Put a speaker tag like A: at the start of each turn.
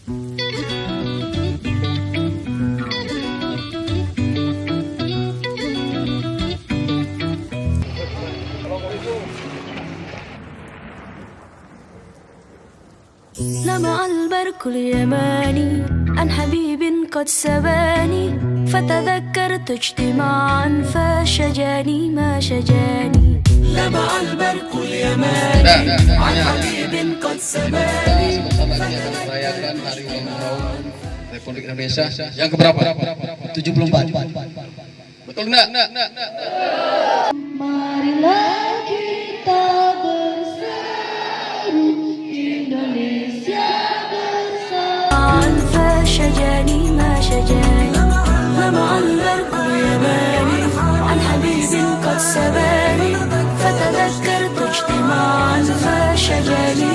A: لمع البرق اليماني عن حبيب قد سباني، فتذكرت اجتماعا فشجاني ما شجاني. لمع البرق اليماني عن حبيب قد سباني.
B: Merayakan Hari Ulang Tahun Republik Indonesia yang keberapa? 74. Betul enggak?
A: Marilah kita bersatu, Indonesia bersatu. فشجاني ما شجاني. لمع البرق اليماني عن حبيب قد سباني، فتذكرت اجتماعا فشجاني